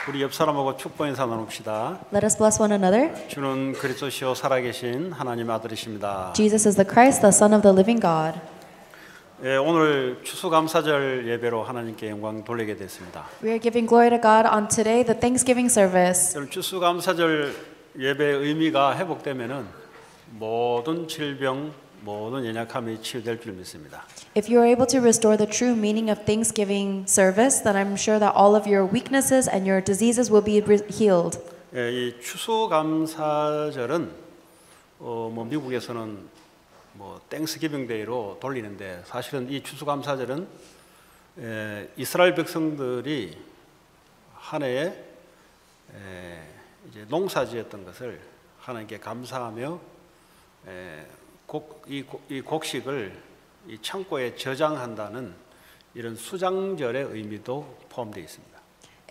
우리 옆 사람하고 축복 인사 나눕시다. Let us bless one another. 주는 그리스도시요 살아계신 하나님 아들이십니다. Jesus is the Christ, the Son of the living God. 예, 오늘 추수감사절 예배로 하나님께 영광 돌리게 됐습니다. We are giving glory to God on today, the Thanksgiving service. 오늘 추수감사절 예배의 의미가 회복되면은 모든 질병, 모든 연약함이 치유될 줄 믿습니다. If you are able to restore the true meaning of Thanksgiving service, then I'm sure that all of your weaknesses and your diseases will be healed. 예, 이 추수감사절은 미국에서는 땡스기빙 데이로 돌리는데 사실은 이 추수감사절은 이스라엘 백성들이 한 해에 이제 농사지었던 것을 하나님께 감사하며 이 곡식을 이 창고에 저장한다는 이런 수장절의 의미도 포함되어 있습니다.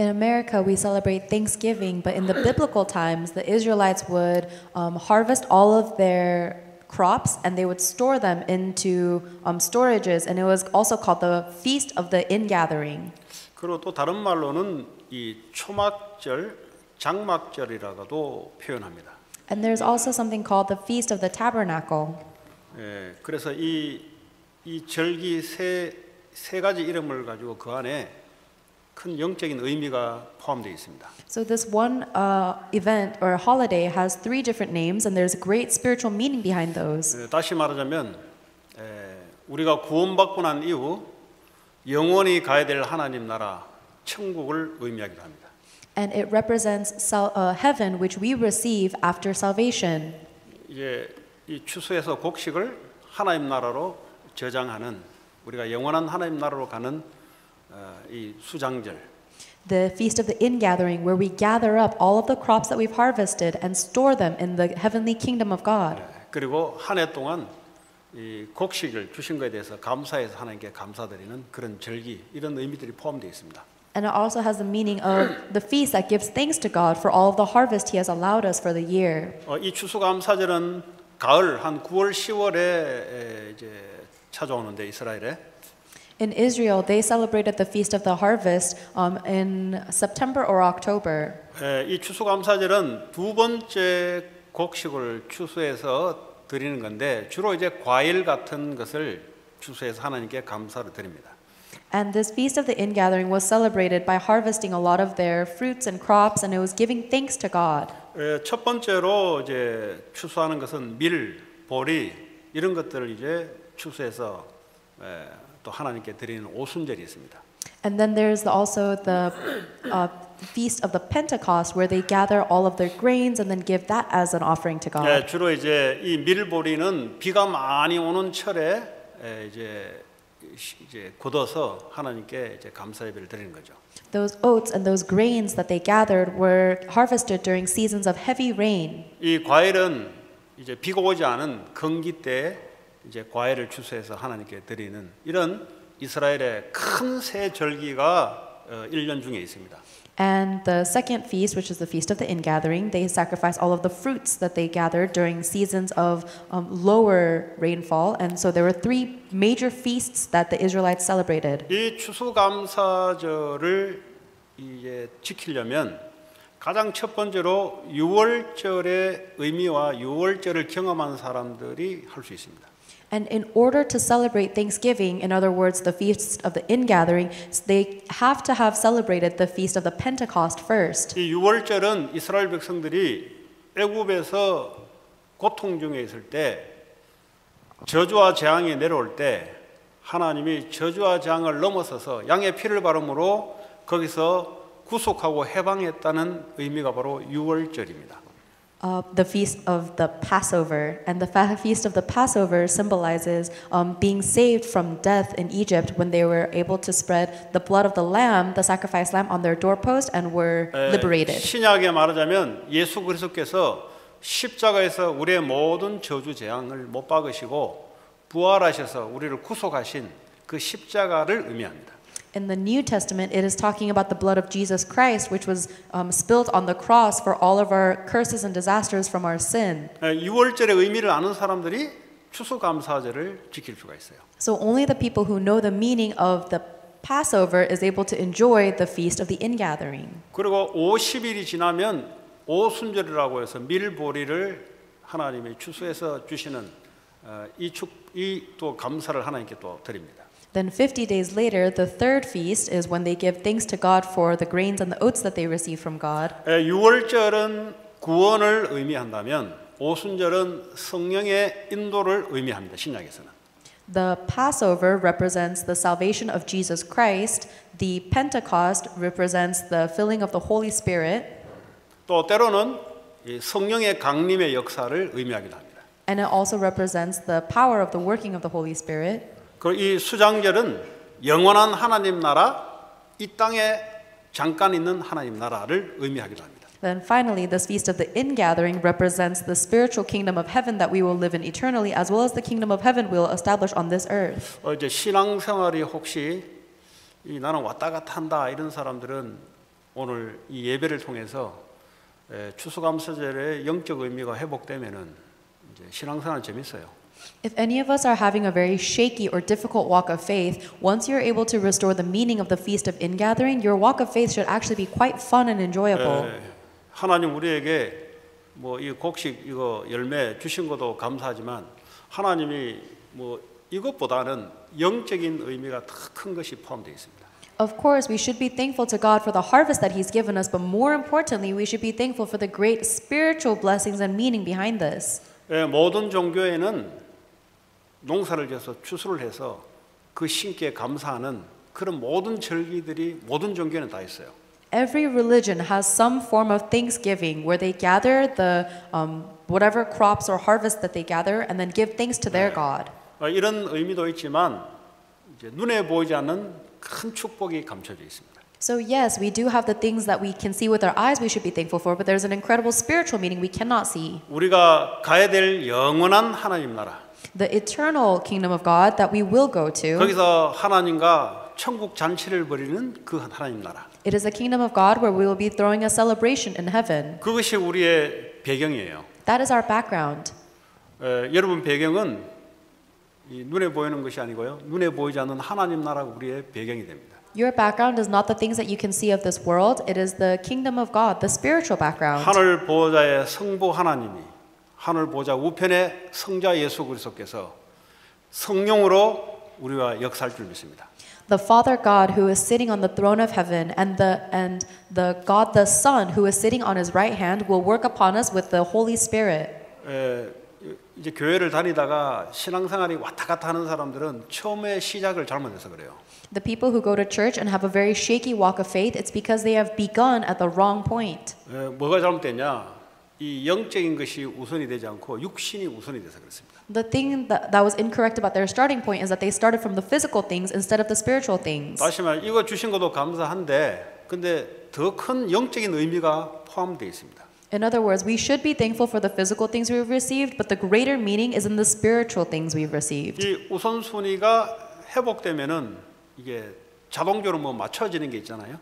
In America, we celebrate Thanksgiving, but in the biblical times, the Israelites would harvest all of their crops and they would store them into storages, and it was also called the Feast of the Ingathering. 그리고 또 다른 말로는 이 초막절, 장막절이라고도 표현합니다. And there's also something called the Feast of the Tabernacle. 예, 그래서 이 절기 세 가지 이름을 가지고 그 안에 큰 영적인 의미가 포함되어 있습니다. So this one event or holiday has three different names, and there's a great spiritual meaning behind those. 다시 말하자면 우리가 구원받고 난 이후 영원히 가야 될 하나님 나라 천국을 의미하기도 합니다. And it represents heaven, which we receive after salvation. 이제 이 추수에서 곡식을 하나님 나라로 저장하는 우리가 영원한 하나님 나라로 가는 이 수장절. The Feast of the Ingathering, where we gather up all of the crops that we've harvested and store them in the heavenly kingdom of God. 그리고 한 해 동안 이 곡식을 주신 것에 대해서 감사해서 하나님께 감사드리는 그런 절기 이런 의미들이 포함되어 있습니다. And it also has the meaning of the feast that gives thanks to God for all of the harvest He has allowed us for the year. 이 추수감사절은 가을 한 9월 10월에 이제 찾아오는데 이스라엘에. In Israel, they celebrated the Feast of the Harvest in September or October. 이 추수감사절은 두 번째 곡식을 추수해서 드리는 건데 주로 이제 과일 같은 것을 추수해서 하나님께 감사를 드립니다. And this Feast of the Ingathering was celebrated by harvesting a lot of their fruits and crops, and it was giving thanks to God. 첫 번째로 이제 추수하는 것은 밀, 보리 이런 것들을 이제 추수해서 또 하나님께 드리는 오순절이 있습니다. And then there's also the Feast of the Pentecost, where they gather all of their grains and then give that as an offering to God. 주로 이제 이 밀보리는 비가 많이 오는 철에 이제 굳어서 하나님께 이제 감사 예배를 드리는 거죠. Those oats and those grains that they gathered were harvested during seasons of heavy rain. 이 과일은 이제 비가 오지 않은 건기 때 이제 과일을 추수해서 하나님께 드리는 이런 이스라엘의 큰 새 절기가 1년 중에 있습니다. And the second feast, which is the Feast of the Ingathering, they sacrifice all of the fruits that they gathered during seasons of lower rainfall. And so there were three major feasts that the Israelites celebrated. 이 추수감사절을 이제 지키려면 가장 첫 번째로 유월절의 의미와 유월절을 경험한 사람들이 할 수 있습니다. And in order to celebrate Thanksgiving, in other words, the Feast of the Ingathering, they have to have celebrated the Feast of the Pentecost first. 이 유월절은 이스라엘 백성들이 애굽에서 고통 중에 있을 때 저주와 재앙이 내려올 때 하나님이 저주와 재앙을 넘어서서 양의 피를 바름으로 거기서 구속하고 해방했다는 의미가 바로 유월절입니다. The feast of the Passover, and the feast of the Passover symbolizes being saved from death in Egypt when they were able to spread the blood of the lamb, the sacrificed lamb, on their doorpost and were liberated. 신약에 말하자면 예수 그리스도께서 십자가에서 우리의 모든 저주 재앙을 못 박으시고 부활하셔서 우리를 구속하신 그 십자가를 의미합니다. In the New Testament, it is talking about the blood of Jesus Christ, which was spilled on the cross for all of our curses and disasters from our sin. 유월절의 의미를 아는 사람들이 추수감사절을 지킬 수가 있어요. So only the people who know the meaning of the Passover is able to enjoy the feast of the ingathering. 그리고 50일이 지나면 오순절이라고 해서 밀보리를 하나님이 추수해서 주시는 이 또 감사를 하나님께 또 드립니다. Then 50 days later, the third feast is when they give thanks to God for the grains and the oats that they receive from God. 6월절은 구원을 의미한다면 오순절은 성령의 인도를 의미합니다. 신약에서는. The Passover represents the salvation of Jesus Christ. The Pentecost represents the filling of the Holy Spirit. 또 때로는 이 성령의 강림의 역사를 의미하기도 합니다. And it also represents the power of the working of the Holy Spirit. 그리고 이 수장절은 영원한 하나님 나라, 이 땅에 잠깐 있는 하나님 나라를 의미하기도 합니다. Then finally, this feast of the ingathering represents the spiritual kingdom of heaven that we will live in eternally, as well as the kingdom of heaven we will establish on this earth. 이제 신앙생활이 혹시 나는 왔다 갔다 한다 이런 사람들은 오늘 이 예배를 통해서 추수감사절의 영적 의미가 회복되면은 이제 신앙생활 재밌어요. If any of us are having a very shaky or difficult walk of faith, once you're able to restore the meaning of the feast of ingathering, your walk of faith should actually be quite fun and enjoyable. 하나님 우리에게 뭐 이 곡식 이거 열매 주신 것도 감사하지만 하나님이 뭐 이것보다는 영적인 의미가 더 큰 것이 포함되어 있습니다. Of course, we should be thankful to God for the harvest that He's given us, but more importantly, we should be thankful for the great spiritual blessings and meaning behind this. 모든 종교에는 농사를 지어서 추수를 해서 그 신께 감사하는 그런 모든 절기들이 모든 종교에는 다 있어요. Every religion has some form of thanksgiving where they gather the whatever crops or harvest that they gather and then give thanks to their God. 이런 의미도 있지만 이제 눈에 보이지 않는 큰 축복이 감춰져 있습니다. So yes, we do have the things that we can see with our eyes we should be thankful for, but there's an incredible spiritual meaning we cannot see. 우리가 가야 될 영원한 하나님 나라. The eternal kingdom of God that we will go to. 거기서 하나님과 천국 잔치를 벌이는 그 하나님 나라. It is a kingdom of God where we will be throwing a celebration in heaven. 그것이 우리의 배경이에요. That is our background. 여러분 배경은 이 눈에 보이는 것이 아니고요. 눈에 보이지 않는 하나님 나라가 우리의 배경이 됩니다. Your background is not the things that you can see of this world. It is the kingdom of God, the spiritual background. 하늘 보좌의 성부 하나님이 하늘 보좌 우편의 성자 예수 그리스도께서 성령으로 우리와 역사할 줄 믿습니다. The Father God who is sitting on the throne of heaven and the God the Son who is sitting on his right hand will work upon us with the Holy Spirit. 이제 교회를 다니다가 신앙생활이 왔다 갔다 하는 사람들은 처음에 시작을 잘못해서 그래요. The people who go to church and have a very shaky walk of faith, it's because they have begun at the wrong point. 뭐가 잘못됐냐? 이 영적인 것이 우선이 되지 않고 육신이 우선이 돼서 그렇습니다. The thing that was incorrect about their starting point is that they started from the physical things instead of the spiritual things. 다시 말 이거 주신 것도 감사한데 근데 더 큰 영적인 의미가 포함되어 있습니다. In other words, we should be thankful for the physical things we've received, but the greater meaning is in the spiritual things we've received. 이 우선순위가 회복되면은 이게 자동적으로 뭐 맞춰지는 게 있잖아요.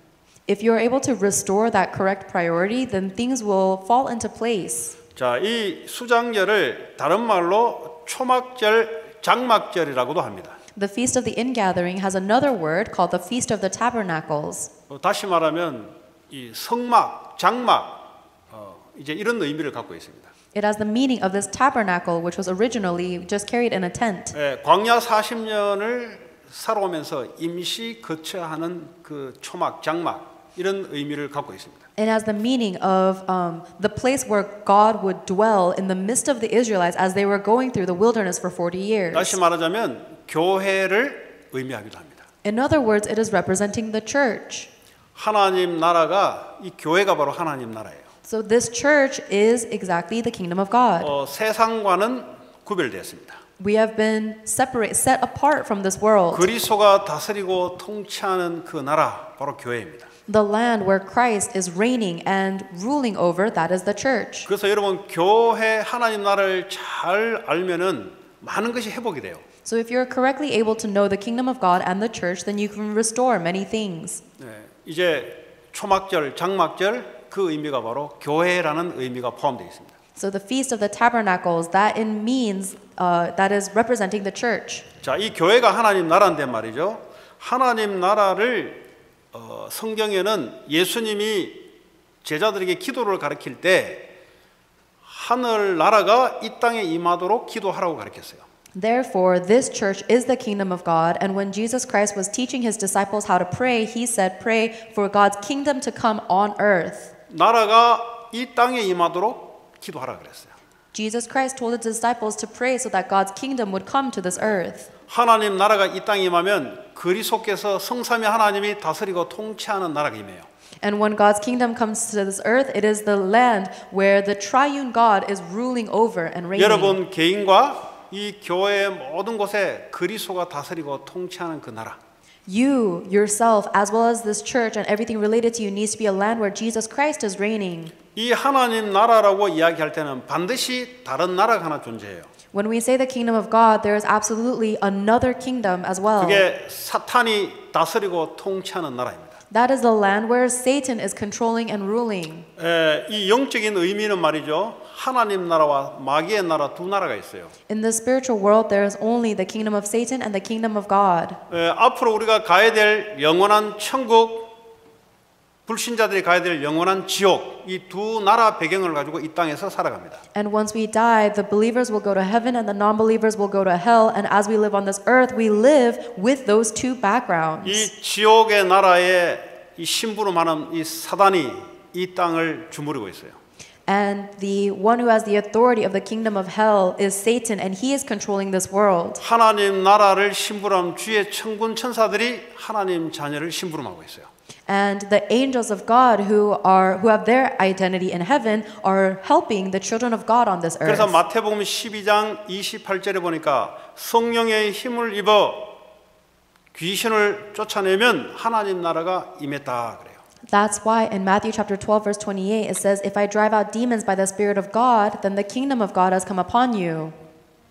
If you're able to restore that correct priority, then things will fall into place. 자, 이 수장절을 다른 말로 초막절, 장막절이라고도 합니다. The Feast of the Ingathering has another word called the Feast of the Tabernacles. 다시 말하면 이 성막, 장막 이제 이런 의미를 갖고 있습니다. It has the meaning of this tabernacle, which was originally just carried in a tent. 광야 40년을 살아오면서 임시 거처하는 그 초막, 장막 이런 의미를 갖고 있습니다. It has the meaning of the place where God would dwell in the midst of the Israelites as they were going through the wilderness for 40 years. 다시 말하자면 교회를 의미하기도 합니다. In other words, it is representing the church. 하나님 나라가 이 교회가 바로 하나님 나라예요. So this church is exactly the kingdom of God. 세상과는 구별되었습니다. We have been set apart from this world. 그리스도가 다스리고 통치하는 그 나라 바로 교회입니다. The land where Christ is reigning and ruling over, that is the church. 그래서 여러분 교회 하나님 나라를 잘 알면은 많은 것이 회복이 돼요. So if you're correctly able to know the kingdom of God and the church, then you can restore many things. 이제 초막절, 장막절 그 의미가 바로 교회라는 의미가 포함되어 있습니다. So the Feast of the Tabernacles, that it means that is representing the church. 자, 이 교회가 하나님 나라인데 말이죠. 하나님 나라를 성경에는 예수님이 제자들에게 기도를 가르칠 때 하늘 나라가 이 땅에 임하도록 기도하라고 가르쳤어요. Therefore, this church is the kingdom of God. And when Jesus Christ was teaching his disciples how to pray, he said, pray for God's kingdom to come on earth. 나라가 이 땅에 임하도록 기도하라 그랬어요. Jesus Christ told his disciples to pray so that God's kingdom would come to this earth. 하나님 나라가 이 땅에 임하면 그리스도께서 성삼위 하나님이 다스리고 통치하는 나라가 임해요. And when God's kingdom comes to this earth, it is the land where the triune God is ruling over and reigning. 여러분 개인과 이 교회의 모든 곳에 그리스도가 다스리고 통치하는 그 나라. You, yourself, as well as this church and everything related to you needs to be a land where Jesus Christ is reigning. 이 하나님 나라라고 이야기할 때는 반드시 다른 나라가 하나 존재해요. When we say the kingdom of God, there is absolutely another kingdom as well. 그게 사탄이 다스리고 통치하는 나라입니다. That is the land where Satan is controlling and ruling. 이 영적인 의미는 말이죠. 하나님 나라와 마귀의 나라 두 나라가 있어요. In the spiritual world, there is only the kingdom of Satan and the kingdom of God. 앞으로 우리가 가야 될 영원한 천국, 불신자들이 가야 될 영원한 지옥, 이 두 나라 배경을 가지고 이 땅에서 살아갑니다. And once we die, the believers will go to heaven and the non-believers will go to hell. And as we live on this earth, we live with those two backgrounds. 이 지옥의 나라에 이 심부름하는 이 사단이 이 땅을 주무르고 있어요. And the one who has the authority of the kingdom of hell is Satan, and he is controlling this world. 하나님 나라를 심부름하는 주의 천군 천사들이 하나님 자녀를 심부름하고 있어요. And the angels of God who have their identity in heaven are helping the children of God on this earth. 그래서 마태복음 12장 28절에 보니까 성령의 힘을 입어 귀신을 쫓아내면 하나님 나라가 임했다 그래요. That's why in Matthew chapter 12 verse 28 it says, if I drive out demons by the Spirit of God, then the kingdom of God has come upon you.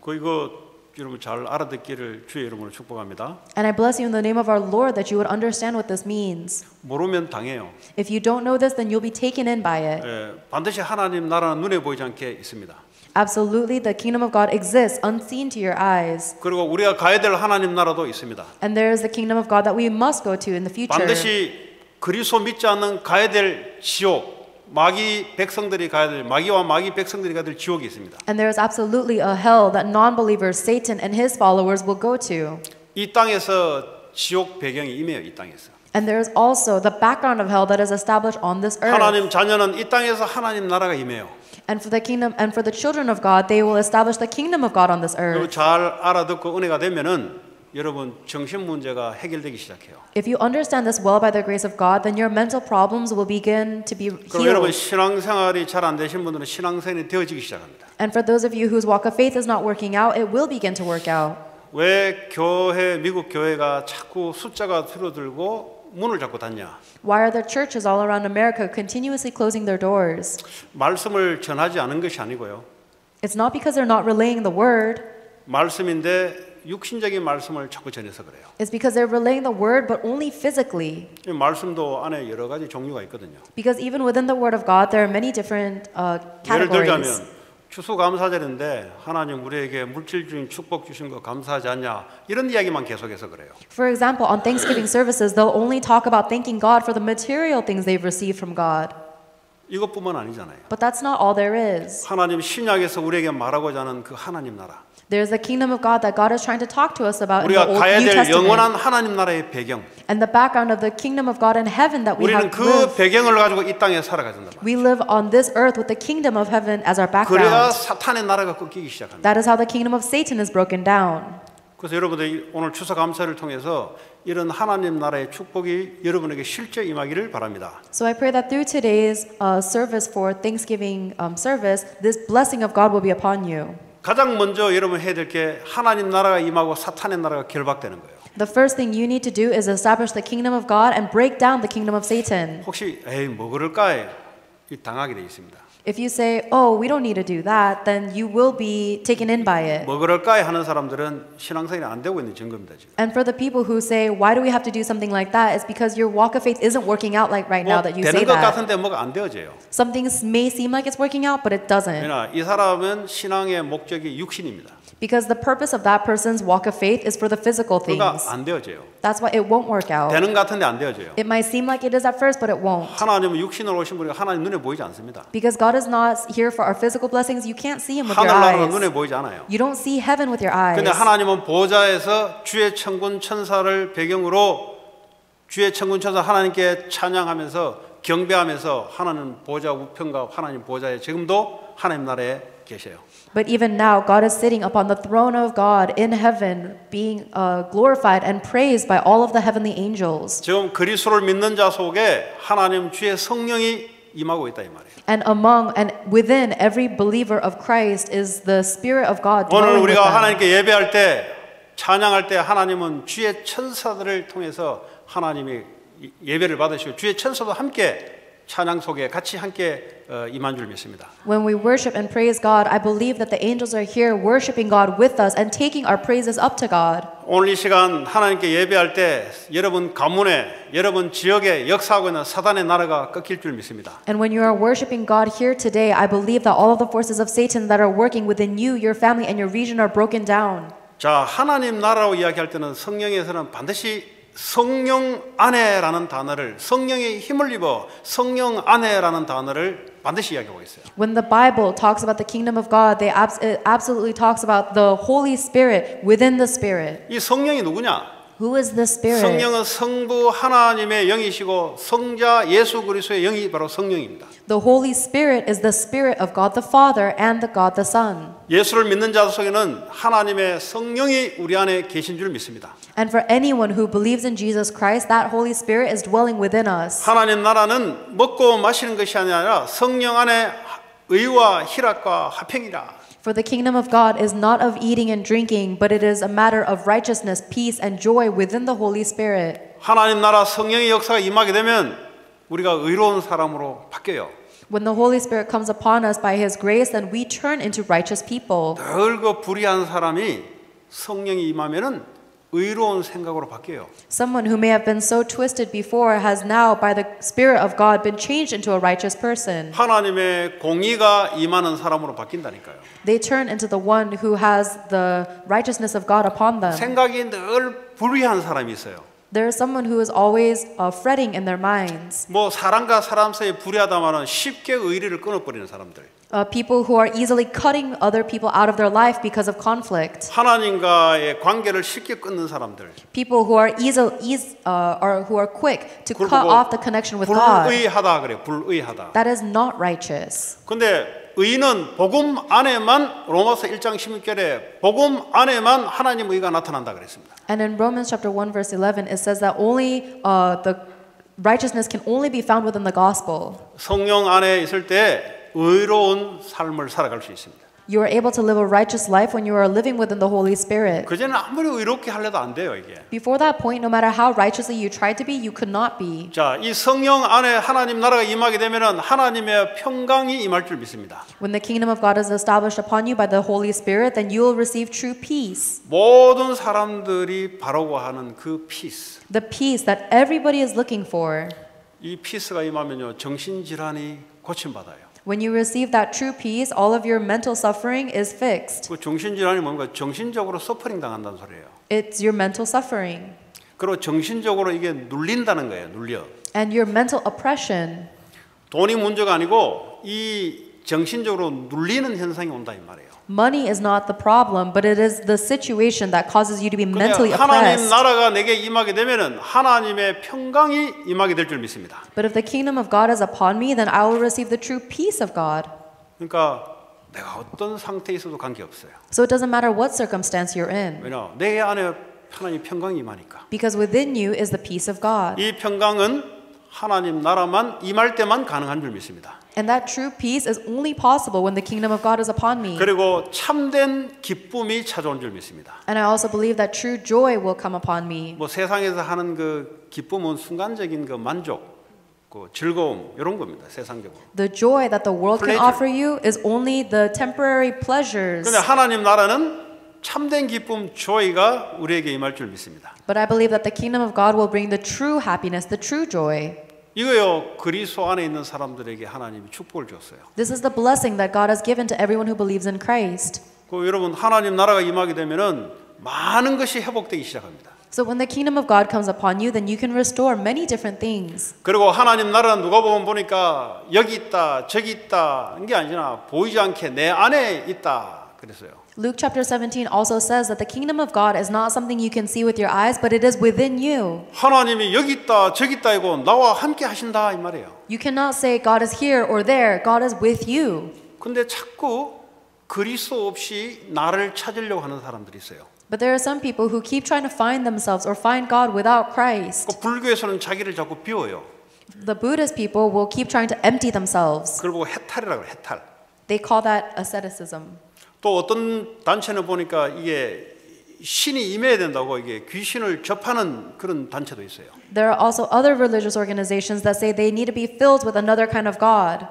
이거 여러분 잘 알아듣기를 주의 이름으로 축복합니다. And I bless you in the name of our Lord that you would understand what this means. 모르면 당해요. If you don't know this, then you'll be taken in by it. 반드시 하나님 나라는 눈에 보이지 않게 있습니다. Absolutely, the kingdom of God exists unseen to your eyes. 그리고 우리가 가야 될 하나님 나라도 있습니다. And there is the kingdom of God that we must go to in the future. 반드시 그리스도 믿지 않는 가야 될 지옥, 마귀 백성들이 가야 될 마귀와 마귀 백성들이 가야 될 지옥이 있습니다. And there is absolutely a hell that non-believers, Satan and his followers will go to. 이 땅에서 지옥 배경이 임해요. 이 땅에서. And there is also the background of hell that is established on this earth. 하나님 자녀는 이 땅에서 하나님 나라가 임해요. And for the kingdom and for the children of God, they will establish the kingdom of God on this 그리고 earth. 잘 알아듣고 은혜가 되면은 여러분 정신 문제가 해결되기 시작해요. If you understand this well by the grace of God, then your mental problems will begin to be 그럼 여러분 healed. 신앙생활이 잘 안 되신 분들은 신앙생활이 되어지기 시작합니다. And for those of you whose walk of faith is not working out, it will begin to work out. 왜 교회 미국 교회가 자꾸 숫자가 줄어들고 문을 잡고 닫냐? Why are there churches all around America continuously closing their doors? 말씀을 전하지 않은 것이 아니고요. It's not because they're not relaying the word. 말씀인데 육신적인 말씀을 자꾸 전해서 그래요. It's because they're relaying the word, but only physically. 이 말씀도 안에 여러 가지 종류가 있거든요. Because even within the word of God, there are many different 예를 들자면 categories. 추수감사절인데 하나님 우리에게 물질주인 축복 주신 거 감사하지 않냐 이런 이야기만 계속해서 그래요. For example, on Thanksgiving services, they'll only talk about thanking God for the material things they've received from God. 이것뿐만 아니잖아요. But that's not all there is. 하나님 신약에서 우리에게 말하고자 하는 그 하나님 나라. There's the kingdom of God that God is trying to talk to us about in the 우리가 Old 가야 New 될 Testament. 영원한 하나님 나라의 배경. And the background of the kingdom of God in heaven that we 우리는 have 그 lived. 배경을 가지고 이 땅에 살아가야 된다. We live on this earth with the kingdom of heaven as our 그래야 background. 사탄의 나라가 꺾이기 시작합니다. That is how the kingdom of Satan is broken down. 그래서 여러분들 오늘 추석 감사를 통해서 이런 하나님 나라의 축복이 여러분에게 실제 임하기를 바랍니다. So I pray that through today's service for Thanksgiving service, this blessing of God will be upon you. 가장 먼저 여러분 해야 될 게 하나님 나라가 임하고 사탄의 나라가 결박되는 거예요. The first thing you need to do is establish the kingdom of God and break down the kingdom of Satan. 혹시 뭐 그럴까? 당하게 돼 있습니다. If you say, "Oh, we don't need to do that," then you will be taken in by it. 뭐 그럴까요 하는 사람들은 신앙생활이 안 되고 있는 증거입니다. 지금. And for the people who say, "Why do we have to do something like that?" it's because your walk of faith isn't working out like right 뭐 now that you 되는 say 것 that. 같은데 뭐가 안 되어져요. Some things may seem like it's working out, but it doesn't. 왜냐 이 사람은 신앙의 목적이 육신입니다. Because the purpose of that person's walk of faith is for the physical 그러니까 things. 안 되어져요. That's why it won't work out. 되는 것 같은데 안 되어져요. It might seem like it is at first, but it won't. 하나님은 육신으로 오신 분이 하나님 눈에 보이지 않습니다. Because God is not here for our physical blessings, you can't see Him with your 하늘나라는 eyes. 눈에 보이지 않아요. You don't see heaven with your eyes. 근데 하나님은 보좌에서 주의 천군 천사를 배경으로 주의 천군 천사 하나님께 찬양하면서 경배하면서 하나님 보좌 우편과 하나님 보좌에 지금도 하나님 나라에 계셔요. But even now, God is sitting upon the throne of God in heaven, being glorified and praised by all of the heavenly angels. 지금 그리스도를 믿는 자 속에 하나님 주의 성령이 임하고 있다 이 말이에요. And among and within every believer of Christ is the Spirit of God 오늘 dwelling with 우리가 them. 하나님께 예배할 때 찬양할 때 하나님은 주의 천사들을 통해서 하나님이 예배를 받으시고 주의 천사도 함께 찬양 속에 같이 함께 임한 줄 믿습니다. When we worship and praise God, I believe that the angels are here worshiping God with us and taking our praises up to God. 오늘 이 시간 하나님께 예배할 때 여러분 가문에 여러분 지역에 역사하고 있는 사단의 나라가 꺾일 줄 믿습니다. And when you are worshiping God here today, I believe that all of the forces of Satan that are working within you, your family, and your region are broken down. 자, 하나님 나라로 이야기할 때는 성령에서는 반드시 성령 안에라는 단어를 성령의 힘을 입어 성령 안에라는 단어를 반드시 이야기하고 있어요. When the Bible talks about the kingdom of God, it absolutely talks about the Holy Spirit within the Spirit. 이 성령이 누구냐? Who is the Spirit? 성령은 성부 하나님의 영이시고 성자 예수 그리스도의 영이 바로 성령입니다. The Holy Spirit is the Spirit of God the Father and the God the Son. 예수를 믿는 자 속에는 하나님의 성령이 우리 안에 계신 줄 믿습니다. And for anyone who believes in Jesus Christ, that Holy Spirit is dwelling within us. 하나님 나라는 먹고 마시는 것이 아니라 성령 안에 의와 희락과 화평이라. For the kingdom of God is not of eating and drinking, but it is a matter of righteousness, peace, and joy within the Holy Spirit. 하나님 나라 성령의 역사가 임하게 되면 우리가 의로운 사람으로 바뀌어요. When the Holy Spirit comes upon us by His grace, then we turn into righteous people. 늘 그 불의한 사람이 성령이 임하면은 의로운 생각으로 바뀌어요. Someone who may have been so twisted before has now, by the Spirit of God, been changed into a righteous person. 하나님의 공의가 임하는 사람으로 바뀐다니까요. They turn into the one who has the righteousness of God upon them. 생각이 늘 불의한 사람이 있어요. There is someone who is always fretting in their minds. 뭐 사람과 사람 사이에 불의하다마는 쉽게 의리를 끊어버리는 사람들. People who are easily cutting other people out of their life because of conflict. 하나님과의 관계를 쉽게 끊는 사람들. People who are who are quick to cut off the connection with God. 불의하다 그래. 불의하다. That is not righteous. 근데 의는 복음 안에만 로마서 1장 16절에 복음 안에만 하나님 의가 나타난다 그랬습니다. And in Romans chapter 1 verse 11 it says that only the righteousness can only be found within the gospel. 성령 안에 있을 때 의로운 삶을 살아갈 수 있습니다. You are able to live a righteous life when you are living within the Holy Spirit. 그전에는 아무리 의롭게 하려도 안 돼요, 이게. Before that point, no matter how righteously you tried to be, you could not be. 자, 이 성령 안에 하나님 나라가 임하게 되면은 하나님의 평강이 임할 줄 믿습니다. When the kingdom of God is established upon you by the Holy Spirit, then you will receive true peace. 모든 사람들이 바라고 하는 그 피스. The peace that everybody is looking for. 이 피스가 임하면요, 정신질환이 고침받아요. When you receive that true peace, all of your mental suffering is fixed. 그 정신질환이 뭔가 정신적으로 서퍼링 당한다는 소리예요. It's your mental suffering. 그리고 정신적으로 이게 눌린다는 거예요. 눌려. And your mental oppression. 돈이 문제가 아니고 이 정신적으로 눌리는 현상이 온다 이 말이에요. Money is not the problem, but it is the situation that causes you to be mentally 하나님 oppressed. 나라가 내게 임하게 되면은 하나님의 평강이 임하게 될 줄 믿습니다. But if the kingdom of God is upon me, then I will receive the true peace of God. 그러니까 내가 어떤 상태에 있어도 관계없어요. So it doesn't matter what circumstance you're in, 왜냐? 내 안에 하나님 평강이 임하니까. because within you is the peace of God. 이 평강은 하나님 나라만 임할 때만 가능한 줄 믿습니다. And that true peace is only possible when the kingdom of God is upon me. 그리고 참된 기쁨이 찾아온 줄 믿습니다. And I also believe that true joy will come upon me. 뭐 세상에서 하는 그 기쁨은 순간적인 그 만족, 그 즐거움 이런 겁니다. 세상적으로. The joy that the world can Pleasure. offer you is only the temporary pleasures. 그런데 하나님 나라는 참된 기쁨, joy가 우리에게 임할 줄 믿습니다. But I believe that the kingdom of God will bring the true happiness, the true joy. 이거요 그리스도 안에 있는 사람들에게 하나님이 축복을 줬어요. This is the blessing that God has given to everyone who believes in Christ. 그 여러분 하나님 나라가 임하게 되면은 많은 것이 회복되기 시작합니다. So when the kingdom of God comes upon you, then you can restore many different things. 그리고 하나님 나라는 누가 보니까 여기 있다 저기 있다 이게 아니라 보이지 않게 내 안에 있다 그랬어요. Luke chapter 17 also says that the kingdom of God is not something you can see with your eyes, but it is within you. 하나님이 여기 있다 저기 있다 이고 나와 함께 하신다 이 말이에요. You cannot say God is here or there. God is with you. 근데 자꾸 그리스도 없이 나를 찾으려고 하는 사람들이 있어요. But there are some people who keep trying to find themselves or find God without Christ. 그 불교에서는 자기를 자꾸 비워요. The Buddhist people will keep trying to empty themselves. 그리고 해탈이라고 해요. 해탈. They call that asceticism. 또 어떤 단체는 보니까 이게 신이 임해야 된다고 이게 귀신을 접하는 그런 단체도 있어요. There are also other religious organizations that say they need to be filled with another kind of God.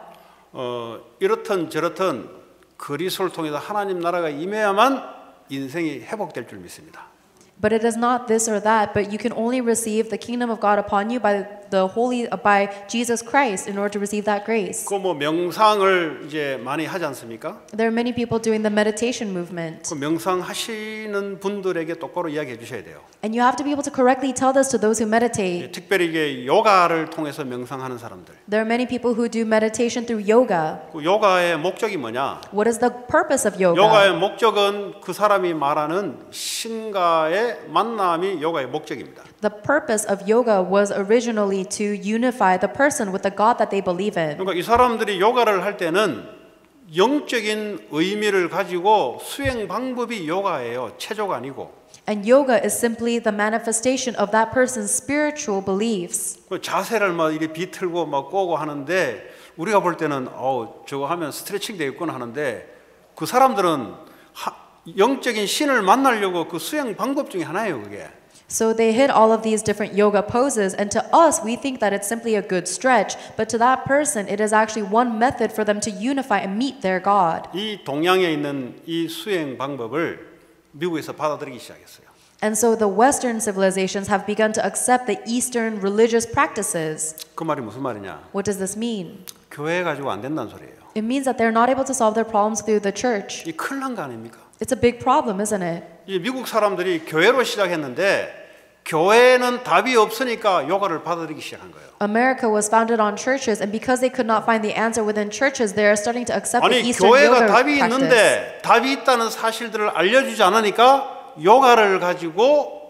이렇든 저렇든 그리스도를 통해서 하나님 나라가 임해야만 인생이 회복될 줄 믿습니다. But it is not this or that, but you can only receive the kingdom of God upon you by Jesus Christ in order to receive that grace. 그 뭐 명상을 이제 많이 하지 않습니까? There are many people doing the meditation movement. 그 명상하시는 분들에게 똑바로 이야기해 주셔야 돼요. And you have to be able to correctly tell this to those who meditate. 특별히 이게 요가를 통해서 명상하는 사람들. There are many people who do meditation through yoga. 그 요가의 목적이 뭐냐? What is the purpose of yoga? 요가의 목적은 그 사람이 말하는 신과의 만남이 요가의 목적입니다. The purpose of yoga was originally to unify the person with the God that they believe in. 그러니까 이 사람들이 요가를 할 때는 영적인 의미를 가지고 수행 방법이 요가예요. 체조가 아니고. And yoga is simply the manifestation of that person's spiritual beliefs. 그 자세를 막 이렇게 비틀고 막 꼬고 하는데 우리가 볼 때는 저거 하면 스트레칭 되겠구나 하는데 그 사람들은 영적인 신을 만나려고 그 수행 방법 중에 하나예요, 그게. So they hit all of these different yoga poses, and to us, we think that it's simply a good stretch, but to that person, it is actually one method for them to unify and meet their God. 이 동양에 있는 이 수행 방법을 미국에서 받아들이기 시작했어요. And so the Western civilizations have begun to accept the Eastern religious practices. 그 말이 무슨 말이냐? What does this mean? 교회 가지고 안 된다는 소리예요. It means that they're not able to solve their problems through the church. 이 큰일 난 거 아닙니까? It's a big problem, isn't it? 이 미국 사람들이 교회로 시작했는데 교회는 답이 없으니까 요가를 받아들이기 시작한 거예요. America was founded on churches, and because they could not find the answer within churches, they are starting to accept the 아니 Eastern 교회가 yoga 답이 practice. 있는데 답이 있다는 사실들을 알려주지 않으니까 요가를 가지고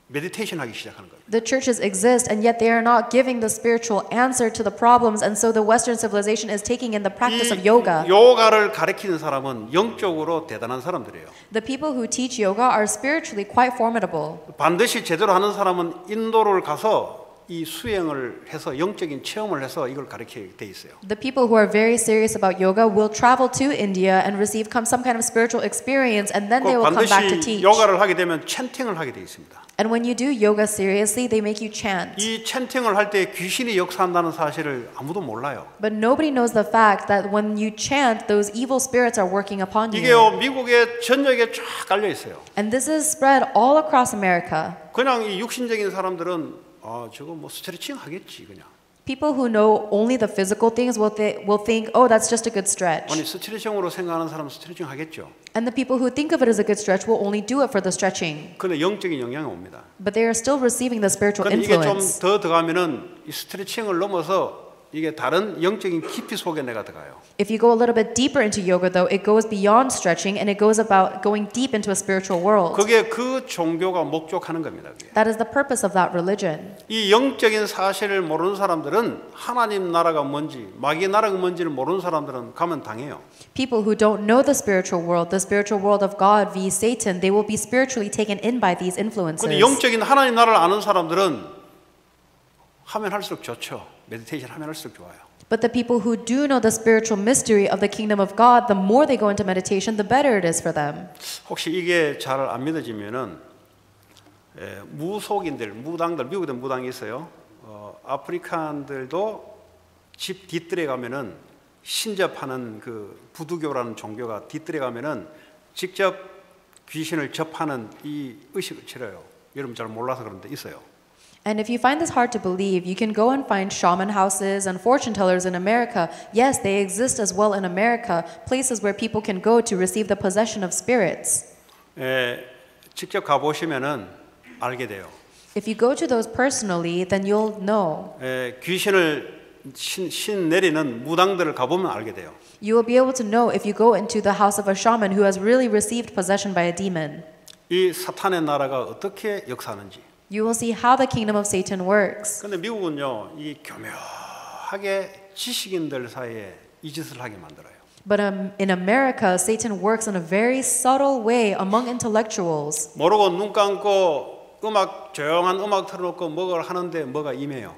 메디테이션 하기 시작하는 거예요. The churches exist, and yet they are not giving the spiritual answer to the problems, and so the Western civilization is taking in the practice of yoga. 요가를 가르치는 사람은 영적으로 대단한 사람들이에요. The people who teach yoga are spiritually quite formidable. 반드시 제대로 하는 사람은 인도를 가서 이 수행을 해서 영적인 체험을 해서 이걸 가르치게 돼 있어요. The people who are very serious about yoga will travel to India and receive some kind of spiritual experience, and then they will come back to 반드시 teach. 요가를 하게 되면 찬팅을 하게 돼 있습니다. And when you do yoga seriously, they make you chant. 이 찬팅을 할 때 귀신이 역사한다는 사실을 아무도 몰라요. But nobody knows the fact that when you chant, those evil spirits are working upon you. 이게요 미국의 전역에 쫙 깔려 있어요. And this is spread all across America. 그냥 이 육신적인 사람들은 저거 뭐 스트레칭 하겠지 그냥. People who know only the physical things will think, oh, that's just a good stretch. 아니 스트레칭으로 생각하는 사람은 스트레칭 하겠죠. And the people who think of it as a good stretch will only do it for the stretching. 근데 영적인 영향이 옵니다. But they are still receiving the spiritual 근데 이게 좀 influence. 더 들어가면은 이 스트레칭을 넘어서 이게 다른 영적인 깊이 속에 내가 들어가요. If you go a little bit deeper into yoga, though, it goes beyond stretching and it goes about going deep into a spiritual world. 그게 그 종교가 목적하는 겁니다. 그게. That is the purpose of that religion. 이 영적인 사실을 모르는 사람들은 하나님 나라가 뭔지, 마귀 나라가 뭔지를 모르는 사람들은 가면 당해요. People who don't know the spiritual world of God v. Satan, they will be spiritually taken in by these influences. 근데 영적인 하나님 나라를 아는 사람들은 하면 할수록 좋죠. 메디테이션 하면 할수록 좋아요. But the people who do know the spiritual mystery of the kingdom of God, the more they go into meditation, the better it is for them. 혹시 이게 잘 안 믿어지면은 무속인들, 무당들, 미국에 무당이 있어요. 아프리칸들도 집 뒤뜰에 가면은 신접하는 그 부두교라는 종교가 뒤뜰에 가면은 직접 귀신을 접하는 이 의식을 치러요. 여러분 잘 몰라서 그런데 있어요. And if you find this hard to believe, you can go and find shaman houses and fortune tellers in America. Yes, they exist as well in America, places where people can go to receive the possession of spirits. 직접 가보시면은 알게 돼요. If you go to those personally, then you'll know. 귀신을 신 내리는 무당들을 가보면 알게 돼요. You will be able to know if you go into the house of a shaman who has really received possession by a demon. 이 사탄의 나라가 어떻게 역사하는지. You will see how the kingdom of Satan works. 근데 미국은요, 이 교묘하게 지식인들 사이에 이 짓을 하게 만들어요. But in America, Satan works in a very subtle way among intellectuals. 모르고 눈 감고 조용한 음악 틀어놓고 뭐를 하는데 뭐가 임해요.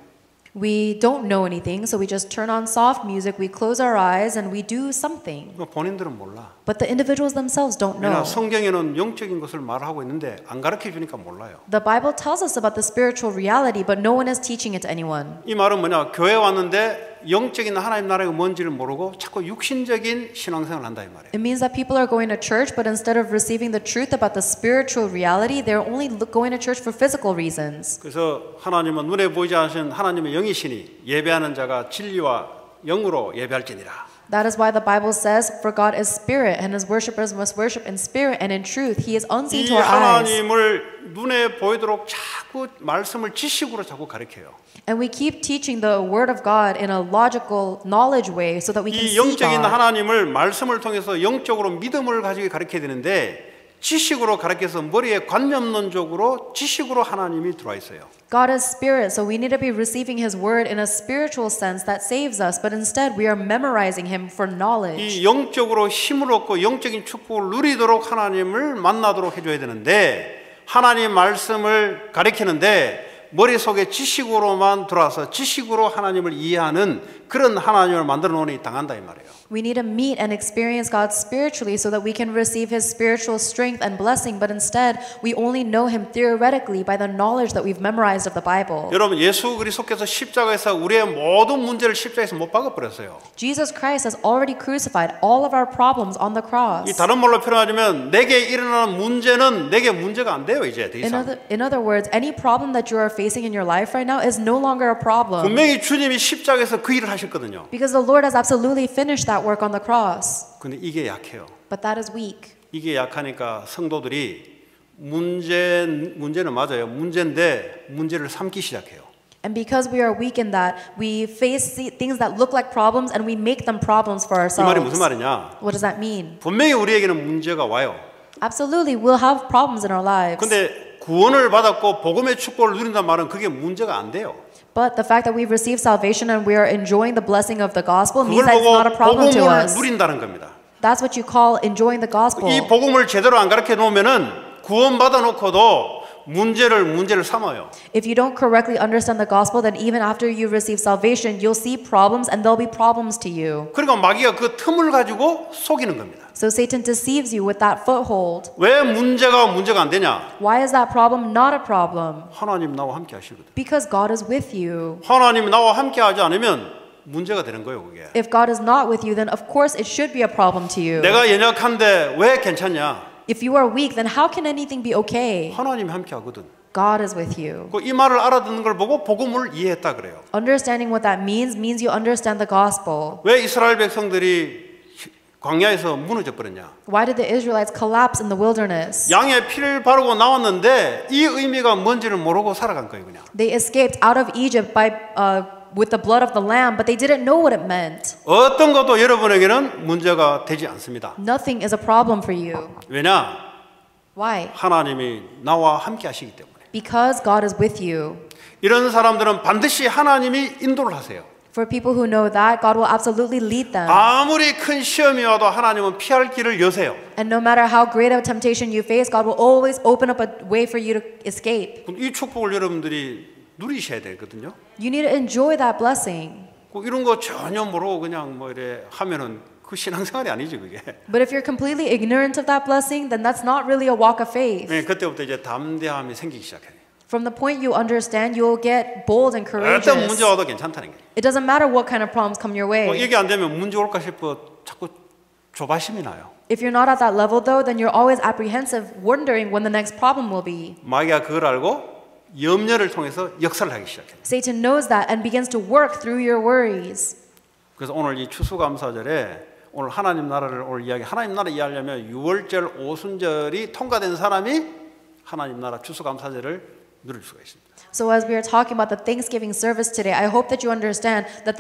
We don't know anything, so we just turn on soft music, we close our eyes, and we do something. 본인들은 몰라. But the individuals themselves don't 왜냐 know. 성경에는 영적인 것을 말하고 있는데 안 가르쳐 주니까 몰라요. The Bible tells us about the spiritual reality, but no one is teaching it to anyone. 이 말은 뭐냐? 교회 왔는데 영적인 하나님 나라가 뭔지를 모르고 자꾸 육신적인 신앙생활을 한다 이 말이에요. It means that people are going to church, but instead of receiving the truth about the spiritual reality, they're only going to church for physical reasons. 그래서 하나님은 눈에 보이지 않으신 하나님의 영이시니 예배하는 자가 진리와 영으로 예배할지니라. That is why the Bible says, "For God is spirit, and His worshippers must worship in spirit and in truth. He is unseen 이 to our eyes." 하나님을 눈에 보이도록 자꾸 말씀을 지식으로 자꾸 가르쳐요. And we keep teaching the Word of God in a logical knowledge way, so that we can 이 see 영적인 God. 하나님을 말씀을 통해서 영적으로 믿음을 가지고 가르쳐야 되는데 지식으로 가르쳐서 머리에 관념론적으로 지식으로 하나님이 들어와 있어요. God is spirit, so we need to be receiving His Word in a spiritual sense that saves us, but instead we are memorizing Him for knowledge. 이 영적으로 힘을 얻고 영적인 축복을 누리도록 하나님을 만나도록 해줘야 되는데 하나님 말씀을 가르치는데 머릿속에 지식으로만 들어와서 지식으로 하나님을 이해하는 그런 하나님을 만들어 놓으니 당한다 이 말이에요. We need to meet and experience God spiritually so that we can receive His spiritual strength and blessing, but instead we only know Him theoretically by the knowledge that we've memorized of the Bible. 여러분 예수 그리스도께서 십자가에서 우리의 모든 문제를 십자가에서 못 박아버렸어요. Jesus Christ has already crucified all of our problems on the cross. 이 다른 말로 표현하자면 내게 일어나는 문제는 내게 문제가 안 돼요 이제 더 이상. In other words, any problem that you are facing in your life right now is no longer a problem. 분명히 주님이 십자가에서 그 일을 하셨거든요. Because the Lord has absolutely finished that work on the cross. 근데 이게 약해요. But that is weak. 이게 약하니까 성도들이 문제는 맞아요. 문제인데 문제를 삼기 시작해요. And because we are weak in that, we face things that look like problems and we make them problems for 이 말이 ourselves. 무슨 말이냐? What does that mean? 분명히 우리에게는 문제가 와요. Absolutely, we'll have problems in our lives. 근데 구원을 받았고 복음의 축복을 누린다는 말은 그게 문제가 안 돼요. But the fact that we've received salvation and we are enjoying the blessing of the gospel 그걸 means that it's not a 보고 problem to 복음을 us. 누린다는 겁니다. That's what you call enjoying the gospel. 이 복음을 제대로 안 가르쳐 놓으면은 구원 받아 놓고도 문제를 삼아요. If you don't correctly understand the gospel, then even after you receive salvation, you'll see problems and there'll be problems to you. 그러니까 마귀가 그 틈을 가지고 속이는 겁니다. So Satan deceives you with that foothold. 왜 문제가 안 되냐? Why is that problem not a problem? 하나님 나와 함께 하시거든. Because God is with you. 하나님 나와 함께 하지 않으면 문제가 되는 거예요, 그게. If God is not with you, then of course it should be a problem to you. 내가 연약한데 왜 괜찮냐? If you are weak, then how can anything be okay? 하나님이 함께 하거든. God is with you. 이 말을 알아듣는 걸 보고 복음을 이해했다 그래요. Understanding what that means you understand the gospel. 왜 이스라엘 백성들이 광야에서 무너져 버렸냐? Why did the Israelites collapse in the wilderness? 양의 피를 바르고 나왔는데 이 의미가 뭔지를 모르고 살아간 거예요, 그냥. They escaped out of Egypt with the blood of the lamb, but they didn't know what it meant. 어떤 것도 여러분에게는 문제가 되지 않습니다. Nothing is a problem for you. 왜냐? Why? 하나님이 나와 함께 하시기 때문에. Because God is with you. 이런 사람들은 반드시 하나님이 인도를 하세요. For people who know that, God will absolutely lead them. 아무리 큰 시험이 와도 하나님은 피할 길을 여세요. And no matter how great a temptation you face, God will always open up a way for you to escape. 이 축복을 여러분들이 누리셔야 되거든요. You need to enjoy that blessing. 이런 거 전혀 모르고 그냥 뭐 이래 하면은 그 신앙생활이 아니지 그게. But if you're completely ignorant of that blessing, then that's not really a walk of faith. 네, 그때부터 이제 담대함이 생기기 시작해요. From the point you understand, you'll get bold and 어떤 courageous. 문제 와도 괜찮다는 거예요. It doesn't matter what kind of problems come your way. 이게 안 되면 문제 올까 싶어 자꾸 조바심이 나요. If you're not at that level though, then you're always apprehensive, wondering when the next problem will be. 마귀가 그걸 알고 염려를 통해서 역사를 하기 시작해요. Satan knows that and begins to work through your worries. 그래서 오늘 이 추수감사절에 오늘 하나님 나라를 오늘 이야기 하나님 나라 이해하려면 유월절 오순절이 통과된 사람이 하나님 나라 추수감사절을 누릴 수가 있습니다. So as we are talking about the Thanksgiving service today, I hope that you understand that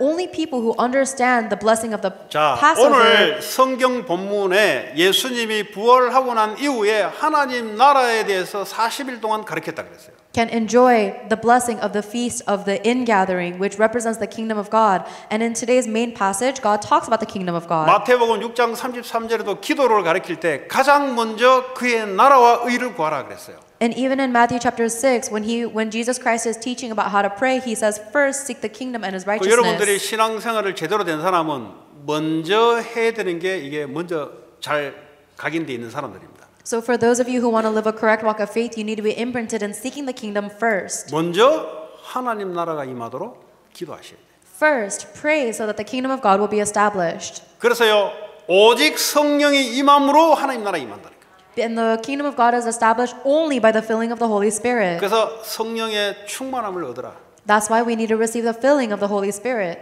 only people who understand the blessing of the 자, Passover 오늘 성경 본문에 예수님이 부활하고 난 이후에 하나님 나라에 대해서 40일 동안 가르쳤다 그랬어요. can enjoy the blessing of the feast of the ingathering, which represents the kingdom of God. And in today's main passage, God talks about the kingdom of God. 마태복음 6장 33절에도 기도를 가르칠 때 가장 먼저 그의 나라와 의를 구하라 그랬어요. And even in Matthew chapter 6, when Jesus Christ is teaching about how to pray, he says, first seek the kingdom and his 여러분들이 righteousness. 신앙생활을 제대로 된 사람은 먼저 해야 되는 게 이게 먼저 잘 각인되어 있는 사람들입니다. So for those of you who want to live a correct walk of faith, you need to be imprinted in seeking the kingdom first. 먼저 하나님 나라가 임하도록 기도하셔야 돼요. First, pray so that the kingdom of God will be established. 그래서요, 오직 성령이 임함으로 하나님 나라가 임한다는 거예요. And the kingdom of God is established only by the filling of the Holy Spirit. 그래서 성령의 충만함을 얻으라. That's why we need to receive the filling of the Holy Spirit.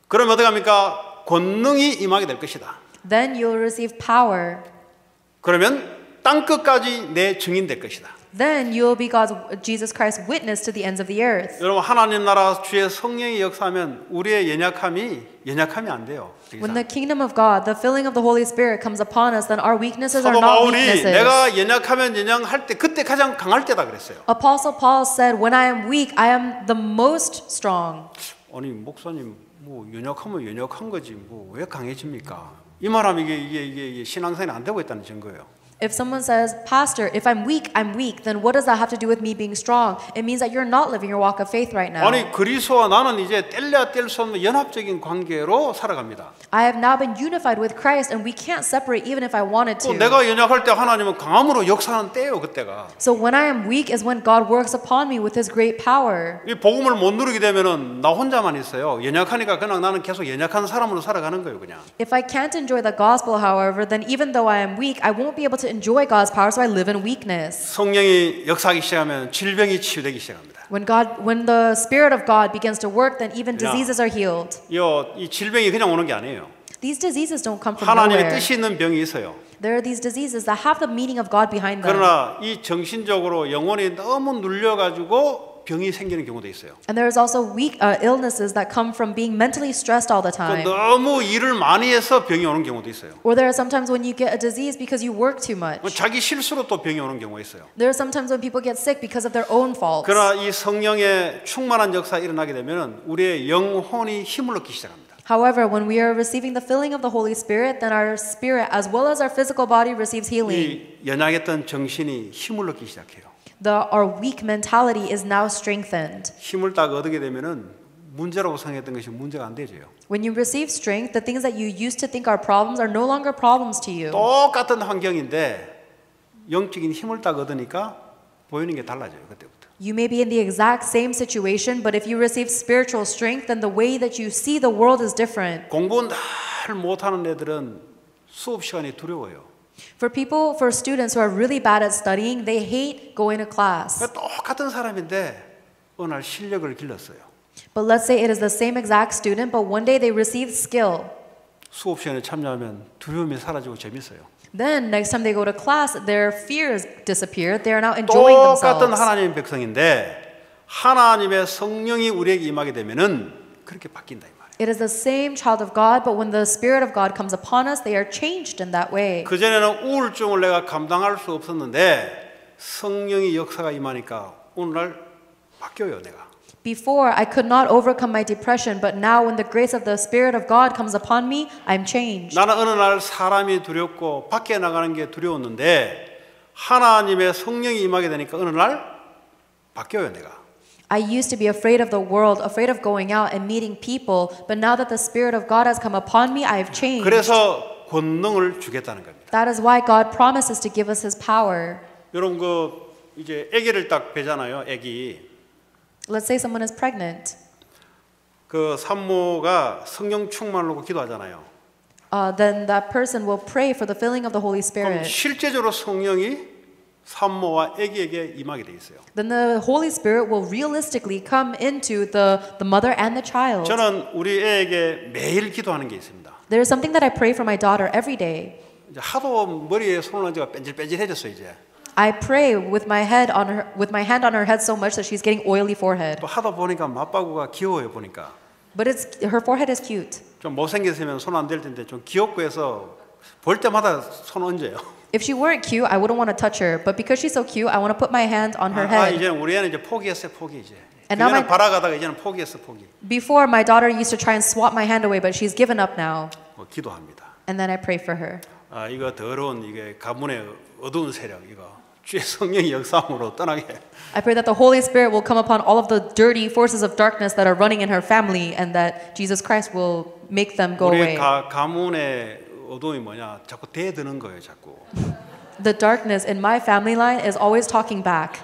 그러면 어떻게 합니까? 권능이 임하게 될 것이다. Then you'll receive power. 그러면 땅 끝까지 내 증인 될 것이다. Then you'll be Jesus Christ's witness to the ends of the earth. 여러분 하나님 나라 주의 성령이 역사하면 우리의 연약함이 안 돼요. When the kingdom of God, the filling of the Holy Spirit comes upon us, then our weaknesses are 사도 not 바울이 weaknesses. 내가 연약하면 연약할 때 그때 가장 강할 때다 그랬어요. Apostle Paul said, when I am weak, I am the most strong. 아니 목사님 뭐 연약하면 연약한 거지 뭐 왜 강해집니까? 이 말하면 이게 신앙생활이 안 되고 있다는 증거예요. If someone says, Pastor, if I'm weak, then what does that have to do with me being strong? It means that you're not living your walk of faith right now. 아니 그리스도와 나는 이제 뗄래야 뗄 수 없는 연합적인 관계로 살아갑니다. I have now been unified with Christ and we can't separate even if I wanted 또 to. 내가 연약할 때 하나님은 강함으로 역사하는 때예요 그때가. So when I am weak is when God works upon me with His great power. 이 복음을 못 누리게 되면은 나 혼자만 있어요. 연약하니까 그냥 나는 계속 연약한 사람으로 살아가는 거예요 그냥. If I can't enjoy the gospel, however, then even though I am weak, I won't be able to enjoy God's power, so I live in weakness. 성령이 역사하기 시작하면 질병이 치유되기 시작합니다. When the Spirit of God begins to work, then even diseases are healed. 이 질병이 그냥 오는 게 아니에요. These diseases don't come from 하나님의 nowhere. 뜻이 있는 병이 있어요. There are these diseases that have the meaning of God behind them. 그러나 이 정신적으로 영혼이 너무 눌려가지고 병이 생기는 경우도 있어요. And there is also illnesses that come from being mentally stressed all the time. 너무 일을 많이 해서 병이 오는 경우도 있어요. Or there are sometimes when you get a disease because you work too much. 자기 실수로 또 병이 오는 경우가 있어요. There are sometimes when people get sick because of their own faults. 그러나 이 성령의 충만한 역사가 일어나게 되면 우리의 영혼이 힘을 얻기 시작합니다. However, when we are receiving the filling of the Holy Spirit, then our spirit, as well as our physical body, receives healing. 이 연약했던 정신이 힘을 얻기 시작해요. Our weak mentality is now strengthened. 힘을 딱 얻게 되면은 문제라고 생각했던 것이 문제가 안 되죠. When you receive strength, the things that you used to think are problems are no longer problems to you. 똑같은 환경인데 영적인 힘을 딱 얻으니까 보이는 게 달라져요. 그때부터. You may be in the exact same situation, but if you receive spiritual strength, then the way that you see the world is different. 공부 늘 못하는 애들은 수업 시간이 두려워요. For students who are really bad at studying, they hate going to class. 똑같은 사람인데 어느 날 실력을 길렀어요. But let's say it is the same exact student, but one day they received skill. 수업 시간에 참여하면 두려움이 사라지고 재밌어요. Then next time they go to class, their fears disappear. They are now enjoying 똑같은 themselves. 하나님의 백성인데 하나님의 성령이 우리에게 임하게 되면은 그렇게 바뀐다 이 말이에요. It is the same child of God, but when the Spirit of God comes upon us, they are changed in that way. 그 전에는 우울증을 내가 감당할 수 없었는데 성령이 역사가 임하니까 오늘날 바뀌어요 내가. Before, I could not overcome my depression, but now when the grace of the Spirit of God comes upon me, I'm changed. 나는 어느 날 사람이 두렵고 밖에 나가는 게 두려웠는데 하나님의 성령이 임하게 되니까 어느 날 바뀌어요 내가. I used to be afraid of the world, afraid of going out and meeting people, but now that the Spirit of God has come upon me, I have changed. 그래서 권능을 주겠다는 겁니다. That is why God promises to give us His power. 여러분 이제 아기를 딱 베잖아요. 아기. Let's say someone is pregnant. 그 산모가 성령 충만을 놓고 기도하잖아요. Then that person will pray for the filling of the Holy 그럼 Spirit. 실제적으로 성령이 산모와 아기에게 임하게 돼 있어요. Then the Holy Spirit will realistically come into the mother and the child. 저는 우리 애에게 매일 기도하는 게 있습니다. There is something that I pray for my daughter every day. 이제 하도 머리에 손을 얹어가 뺀질뺀질해졌어 이제. I pray with my hand on her head so much that she's getting oily forehead. 또 하다 보니까 맞바구가 귀여워요 보니까. But her forehead is cute. 좀 못생겼으면 손 안 댈 텐데 좀 귀엽고 해서 볼 때마다 손 얹어요. If she weren't cute, I wouldn't want to touch her. But because she's so cute, I want to put my hand on her head. 이제는 우리 애는 이제 포기했어요 포기 이제. And now 그전에 바라가다가 이제는 포기했어 포기. Before, my daughter used to try and swat my hand away, but she's given up now. 기도합니다. And then I pray for her. 이거 더러운 이게 가문의 어두운 세력 이거 주의 성령의 역사함으로 떠나게. I pray that the Holy Spirit will come upon all of the dirty forces of darkness that are running in her family, and that Jesus Christ will make them go 우리 away. 가문의 어두움이 뭐냐? 자꾸 대드는 거예요, 자꾸. The darkness in my family line is always talking back.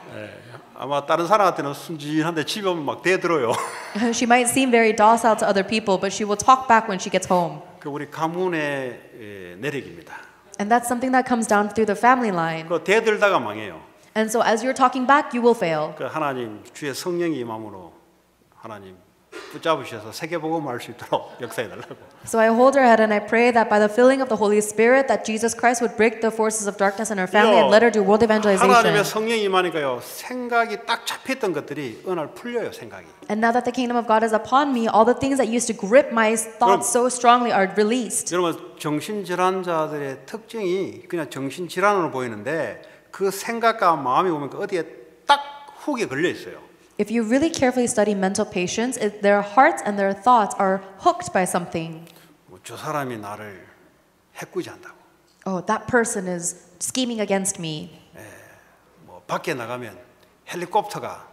아마 다른 사람한테는 순진한데 집에 오면 막 대들어요. She might seem very docile to other people, but she will talk back when she gets home. 그 우리 가문의 내력입니다. And that's something that comes down through the family line. 그 대들다가 망해요. And so as you're talking back, you will fail. 그 하나님 주의 성령이 임함으로 하나님 붙잡으셔서 세계복음을 할 수 있도록 역사해 달라고. So I hold her head and I pray that by the filling of the Holy Spirit, that Jesus Christ would break the forces of darkness in her family and let her do world evangelization. 하나님의 성령이 임하니까요 생각이 딱 잡혔던 것들이 어느 날 풀려요 생각이. And now that the kingdom of God is upon me, all the things that used to grip my thoughts so strongly are released. 여러분 정신질환자들의 특징이 그냥 정신질환으로 보이는데 그 생각과 마음이 오면 어디에 딱 훅에 걸려 있어요. If you really carefully study mental patients, their hearts and their thoughts are hooked by something. 저 사람이 나를 해꾸지한다고. Oh, that person is scheming against me. 뭐 밖에 나가면 헬리콥터가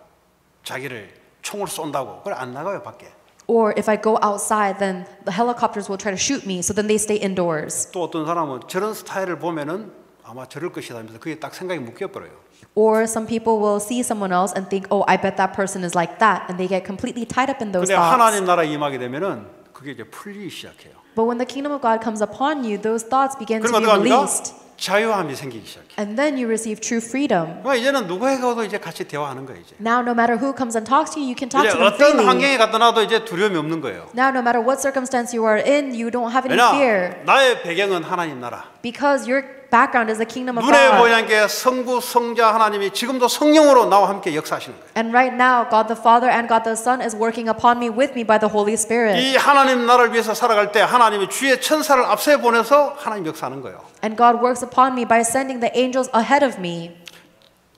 자기를 총을 쏜다고. 그래 안 나가요 밖에. Or if I go outside, then the helicopters will try to shoot me, so then they stay indoors. 또 어떤 사람은 저런 스타일을 보면은 아마 저럴 것이다 하면서 그게 딱 생각이 묶여버려요. Or some people will see someone else and think, oh, I bet that person is like that, and they get completely tied up in those 근데 thoughts. 하나님 나라 임하게 되면은 그게 이제 풀리기 시작해요. But when the kingdom of God comes upon you, those thoughts begin to 그러면 be 어떡합니까? released. 자유함이 생기기 시작해요. And then you receive true freedom. 그러니까 이제는 누구에게도 이제 같이 대화하는 거예요. 이제. Now, no matter who comes and talks to you, you can talk 이제 to them 어떤 freely. 환경에 갖다 놔도 이제 두려움이 없는 거예요. Now, no matter what circumstance you are in, you don't have any fear. 왜냐? 나의 배경은 하나님 나라. Because your background is the kingdom of 눈에 God. 보이는 게 성부, 성자 하나님이 지금도 성령으로 나와 함께 역사하시는 거예요. And right now, God the Father and God the Son is working upon me, with me by the Holy Spirit. 이 하나님 나라를 위해서 살아갈 때 하나님이 주의 천사를 앞서 보내서 하나님 역사하는 거예요. And God works upon me by sending the angels ahead of me.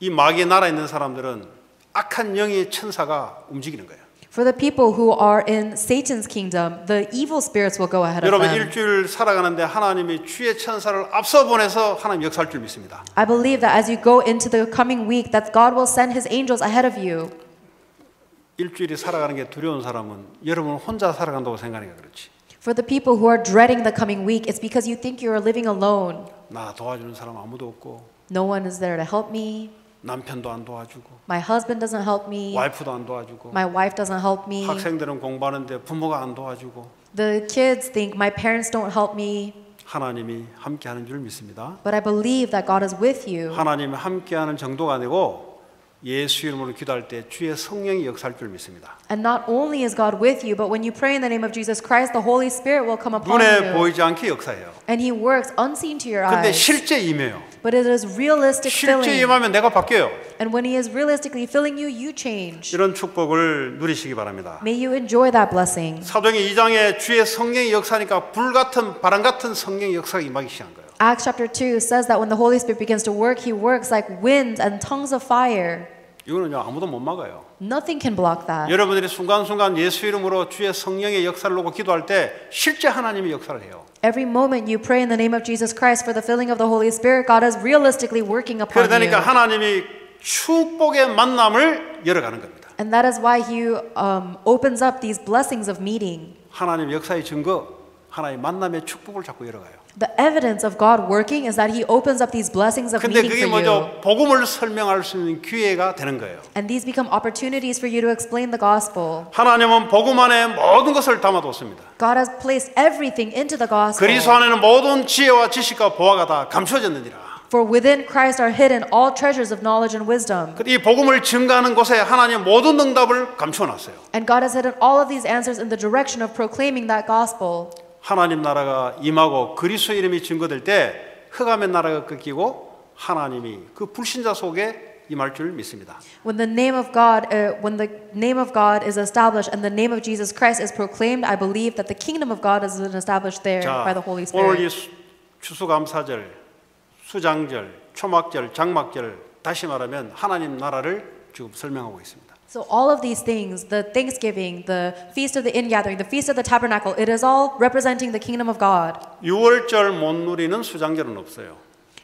이 마귀의 나라에 있는 사람들은 악한 영의 천사가 움직이는 거예요. For the people who are in Satan's kingdom, the evil spirits will go ahead of 여러분 them. 일주일 살아가는데 하나님이 주의 천사를 앞서 보내서 하나님 역사할 줄 믿습니다. I believe that as you go into the coming week, that God will send His angels ahead of you. 일주일이 살아가는 게 두려운 사람은 여러분 혼자 살아간다고 생각하니까 그렇지. For the people who are dreading the coming week, it's because you think you are living alone. 나 도와주는 사람 아무도 없고 No one is there to help me. 남편도 안 도와주고 My husband doesn't help me. 와이프도 안 도와주고 My wife doesn't help me. 학생들은 공부하는데 부모가 안 도와주고 The kids think my parents don't help me. 하나님이 함께하는 줄 믿습니다. But I believe that God is with you. 하나님이 함께하는 정도가 아니고 예수 이름으로 기도할 때 주의 성령이 역사할 줄 믿습니다. And not only is God with you, but when you pray in the name of Jesus Christ, the Holy Spirit will come upon 눈에 you. 보이지 않게 역사해요. And He works unseen to your 근데 eyes. 실제 임해요. But it is realistic 실제 filling. 임하면 내가 바뀌어요. And when He is realistically filling you, you change. 이런 축복을 누리시기 바랍니다. May you enjoy that blessing. 사도행전 2장에 주의 성령이 역사하니까 불같은 바람 같은 성령의 역사가 임하기 시작한 거예요. Acts chapter 2 says that when the Holy Spirit begins to work, He works like winds and tongues of fire. 이거는 아무도 못 막아요. Nothing can block that. 여러분들이 순간순간 예수 이름으로 주의 성령의 역사를 놓고 기도할 때 실제 하나님이 역사를 해요. Every moment you pray in the name of Jesus Christ for the filling of the Holy Spirit, God is realistically working upon 그러니까 you. 하나님이 축복의 만남을 열어가는 겁니다. And that is why He opens up these blessings of meeting. 하나님 역사의 증거 하나님 만남의 축복을 자꾸 열어가요. The evidence of God working is that He opens up these blessings of 근데 meeting 그게 for you. 먼저 복음을 설명할 수 있는 기회가 되는 거예요. And these become opportunities for you to explain the gospel. 하나님은 복음 안에 모든 것을 담아뒀습니다. God has placed everything into the gospel. 그리스도 안에는 모든 지혜와 지식과 보화가 다 감춰졌느니라. For within Christ are hidden all treasures of knowledge and wisdom. 이 복음을 증가하는 곳에 하나님 모든 응답을 감춰놨어요. And God has hidden all of these answers in the direction of proclaiming that gospel. 하나님 나라가 임하고 그리스도 이름이 증거될 때 흑암의 나라가 꺾이고 하나님이 그 불신자 속에 임할 줄 믿습니다. When the name of God is established and the name of Jesus Christ is proclaimed, I believe that the kingdom of God is established there by the Holy 오늘 이 Spirit. 추수감사절, 수장절, 초막절, 장막절 다시 말하면 하나님 나라를 지금 설명하고 있습니다. So all of these things, the Thanksgiving, the Feast of the Ingathering, the Feast of the Tabernacle, it is all representing the kingdom of God. 6월절 못 누리는 수장절은 없어요.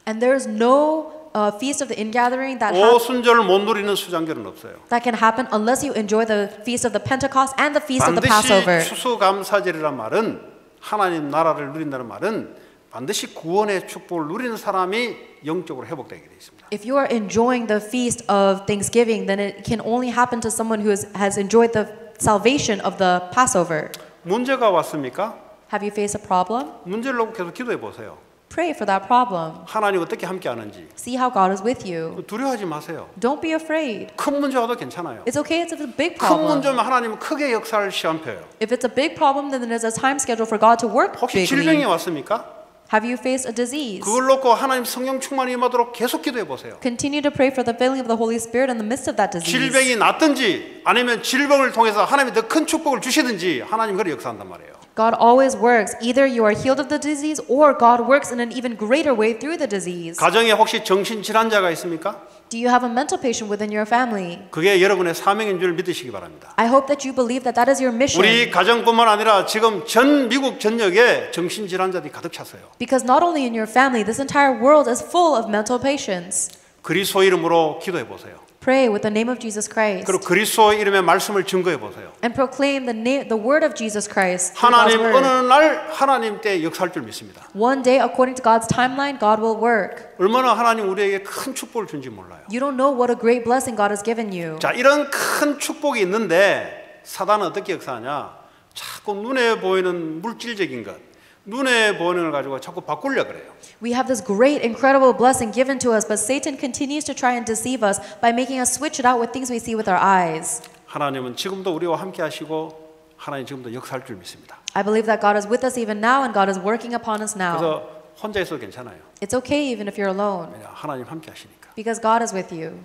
And there is no Feast of the Ingathering 오순절 못 누리는 수장절은 없어요. that can happen unless you enjoy the Feast of the Pentecost and the Feast of the 반드시 Passover. 추수감사절이란 말은 하나님 나라를 누린다는 말은 반드시 구원의 축복을 누리는 사람이 영적으로 회복되게 되어 있습니다. If you are enjoying the Feast of Thanksgiving, then it can only happen to someone who has enjoyed the salvation of the Passover. 문제가 왔습니까? Have you faced a problem? 문제를 놓고 계속 기도해 보세요. Pray for that problem. 하나님 어떻게 함께 하는지. See how God is with you. 두려워하지 마세요. Don't be afraid. 큰 문제 와도 괜찮아요. It's okay if it's a big 큰 problem. 문제면 하나님은 크게 역사를 시험펴요. If it's a big problem, then there's a time schedule for God to work 혹시 질병이 bigly. 왔습니까? Have you faced a disease? 그걸 놓고 하나님 성령 충만이 임하도록 계속 기도해 보세요. Continue to pray for the filling of the Holy Spirit in the midst of that disease. 질병이 낫든지 아니면 질병을 통해서 하나님이 더 큰 축복을 주시든지 하나님 그를 역사한단 말이에요. God always works. Either you are healed of the disease or God works in an even greater way through the disease. 가정에 혹시 정신질환자가 있습니까? Do you have a mental patient within your family? 그게 여러분의 사명인 줄 믿으시기 바랍니다. I hope that you believe that that is your mission. 우리 가정뿐만 아니라 지금 전 미국 전역에 정신질환자들이 가득 찼어요. Because not only in your family, this entire world is full of mental patients. 그리스도 이름으로 기도해 보세요. Pray with the name of Jesus Christ. 그리고 그리스도 이름의 말씀을 증거해 보세요. And proclaim the word of Jesus Christ. 하나님 God's 어느 word. 날 하나님 때 역사할 줄 믿습니다. One day, according to God's timeline, God will work. 얼마나 하나님 우리에게 큰 축복을 준지 몰라요. You don't know what a great blessing God has given you. 자, 이런 큰 축복이 있는데 사단은 어떻게 역사하냐? 자꾸 눈에 보이는 물질적인 것, 눈에 보이는 걸 가지고 자꾸 바꾸려 그래요. We have this great, incredible blessing given to us, but Satan continues to try and deceive us by making us switch it out with things we see with our eyes. 하나님은 지금도 우리와 함께 하시고 하나님 지금도 역사할 줄 믿습니다. I believe that God is with us even now and God is working upon us now. 그래서 혼자 있어도 괜찮아요. It's okay even if you're alone 왜냐, 하나님 함께 하시니까. because God is with you.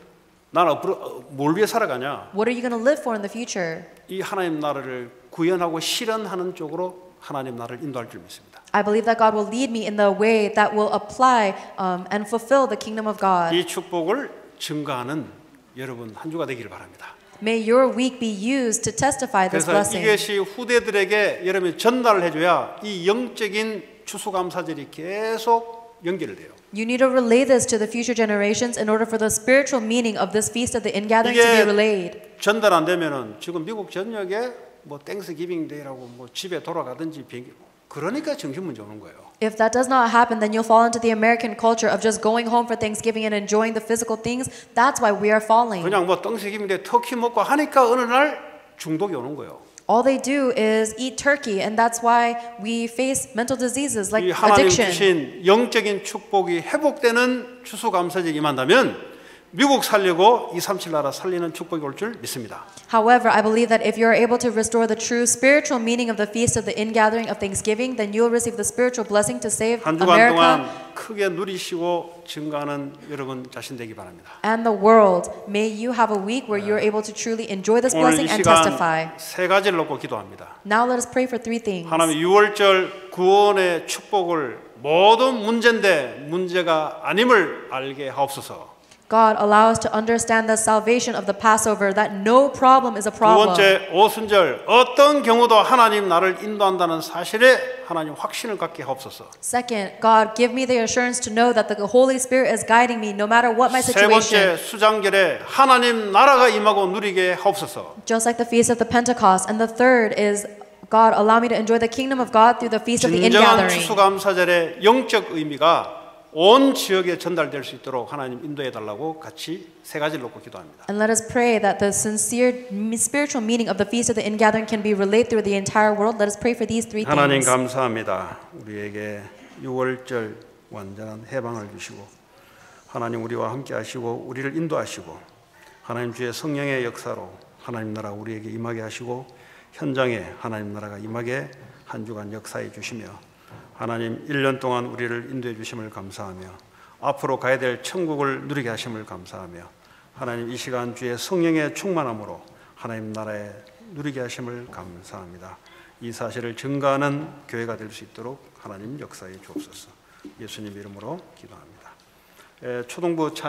나는 앞으로 뭘 위해 살아가냐? What are you going to live for in the future? 이 하나님 나라를 구현하고 실현하는 쪽으로 하나님 나라를 인도할 줄 믿습니다. I believe that God will lead me in the way that will apply and fulfill the kingdom of God. 이 축복을 증가하는 여러분 한 주가 되기를 바랍니다. May your week be used to testify this 그래서 blessing. 이것이 후대들에게 여러분이 전달을 해줘야 이 영적인 추수감사절이 계속 연결이 돼요. You need to relay this to the future generations in order for the spiritual meaning of this feast of the ingathering to be relayed. 전달 안 되면은 지금 미국 전역에 뭐 땡스기빙 데이라고 뭐 집에 돌아가든지 비행기 그러니까 정신 문제 오는 거예요. If that does not happen, then you'll fall into the American culture of just going home for Thanksgiving and enjoying the physical things. That's why we are falling. 그냥 뭐 땡스기빙 데이 터키 먹고 하니까 어느 날 중독이 오는 거예요. All they do is eat turkey, and that's why we face mental diseases like 이 하나님 addiction. 주신 영적인 축복이 회복되는 추수감사절이 임한다면 미국 살려고 237 나라 살리는 축복이 올 줄 믿습니다. However, I believe that if you are able to restore the true spiritual meaning of the feast of the ingathering of Thanksgiving, then you will receive the spiritual blessing to save 한 주간 America 동안 크게 누리시고 증가하는 여러분 자신 되기 바랍니다. and the world. May you have a week where you are able to truly enjoy this 오늘 이 blessing and 시간 testify. 세 가지를 놓고 기도합니다. Now let us pray for three things. 하나님 6월절 구원의 축복을 모든 문제인데 문제가 아님을 알게 하옵소서. God, allow us to understand the salvation of the Passover, that no problem is a 두 problem. 번째 오순절 어떤 경우도 하나님 나를 인도한다는 사실에 하나님 확신을 갖게 하옵소서. Second, God, give me the assurance to know that the Holy Spirit is guiding me no matter what my 세 situation. 번째 수장절에 하나님 나라가 임하고 누리게 하옵소서. Just like the feast of the Pentecost. And the third is God, allow me to enjoy the kingdom of God through the feast of the 진정한 ingathering. 추수감사절의 영적 의미가 온 지역에 전달될 수 있도록 하나님 인도해 달라고 같이 세 가지를 놓고 기도합니다. And let us pray that the sincere spiritual meaning of the feast of the ingathering can be relayed through the entire world. Let us pray for these three 하나님 things. 감사합니다. 우리에게 6월절 완전한 해방을 주시고 하나님 우리와 함께 하시고 우리를 인도하시고 하나님 주의 성령의 역사로 하나님 나라 우리에게 임하게 하시고 현장에 하나님 나라가 임하게 한 주간 역사해 주시며 하나님 1년 동안 우리를 인도해 주심을 감사하며 앞으로 가야 될 천국을 누리게 하심을 감사하며 하나님 이 시간 주의 성령의 충만함으로 하나님 나라에 누리게 하심을 감사합니다. 이 사실을 증거하는 교회가 될 수 있도록 하나님 역사해 주옵소서. 예수님 이름으로 기도합니다. 초동부 찬